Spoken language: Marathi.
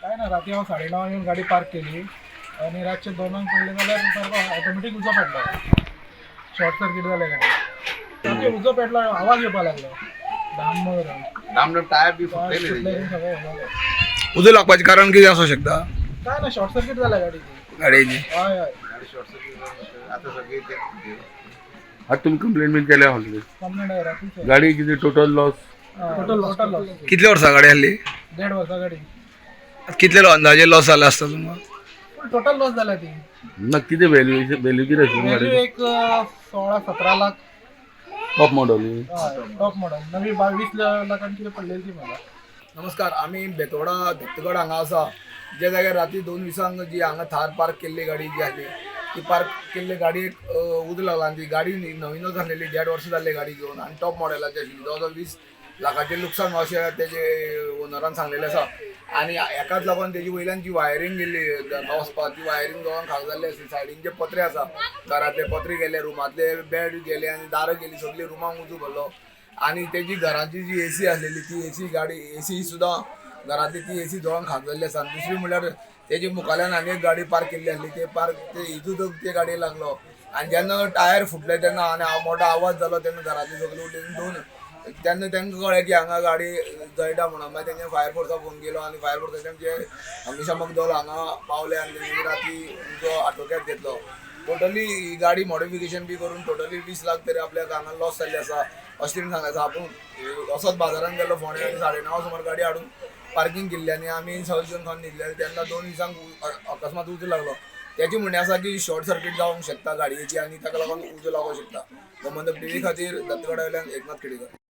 काय ना रात्री हांव 9:30 येऊन गाडी पार्क केली आणि रातचे 2 पडले जाल्यार सारको ऑटोमॅटिक उजो पेटलो. शॉर्ट सर्किट जालें गाडी. सारकें उजो पेटलो आवाज येवपाक लागलो. डाम करून. डाम टायर बी टायर फुटलेले फुटले तेजे. आणि सगळें हे जालें. उजो लागपाचें कारण कितें आसूं शकता काय ना शॉर्ट सर्किट जाल्या गाडीची. गाडयेची? हय हय. गाडी शॉर्ट सर्किट आता सगळे ते आता तुम्ही कंप्लेंट बीन केल्या हॉस्पिटल कंप्लेंट आहे रात्रीच. गाडी किती टोटल लॉस? Total loss. कितल्या वर्सां गाडी आहली? 1.5 वर्सां गाडी. कितले अंदाजे लॉस जाला आसता तुमकां? फुल टोटल लॉस जाल्या ती. ना किती व्हॅल्यू किती असेल व्हॅल्यू गाडी? एक 16-17 lakh. Top model top model नवी 22 लाखांची कितें पडलेली ती म्हाका. नमस्कार. आम्ही बेतोडा दत्तगड हांगा आसा. ज्या जाग्यार राती 2 दिसांक जी हांगा थार पार्क केल्ली गाडी जी आसली ती पार्क केल्ली गाडयेक उजो लागला आनी ती गाडी नवीनच आसलेली 1.5 वर्सां जाल्ली गाडी घेवन आनी टॉप मॉडेलाची आशिल्ली. जवळ 20 लाखाचें लुकसाण अशें तेजे ओनरान सांगलेलें आसा. आनी हेकाच लागून तेजी वयल्यान जी वायरींग गेल्ली घरा वचपाक ती वायरींग दोळान खाक जाल्ली आसली. सायडीन जे पत्रे आसा घरातले पत्रे गेले, रुमांतले बेड गेले आनी दारां गेली, सगळी रुमांक उजो भरलो. आनी तेजी घराची जी एसी आसलेली ती एसी गाडी एसी सुद्दां घरातली ती एसी जळोन खाक जाल्ली आसा. दुसरी म्हणल्यार तेजी मुखाल्यान आनी एक गाडी पार्क केल्ली आसली ते हितून ते गाडयेक लागलो. आनी जेन्ना टायर फुटले तेन्ना आनी मोठो आवाज जालो तेन्ना घरातली सगळी उठून दोन तेन्ना तांकां कळ्ळें की हांगा गाडी जळटा म्हणून. मागीर तेंच्यानी फायर फोर्साक फोन केलो आनी फायर फोर्साचे जे अग्निशामक दल हांगा पावले आनी तेंच्यानी राती जो आटोक्यात घेतलो. टोटली ही गाडी मॉडिफिकेशन बी करून टोटली 20 लाख तरी आपल्याक हांगा लॉस जाल्ली आसा अशें सांगायचं. आपूण असोच बाजारान गेलो फोंड्या आनी 9:30 सुमार गाडी हाडून पार्किंग केल्ली आनी आमी सजेशन खावन न्हिदले. तेन्ना 2 दिसांक अकस्मात उजो लागलो. त्याची म्हणणें आसा की शॉर्ट सर्किट जावंक शकता गाडयेची आनी ताका लागून उजो लागूंक शकता. गोमंतक टीव्ही खातीर दत्तगडा वयल्यान एकनाथ खेडेकर.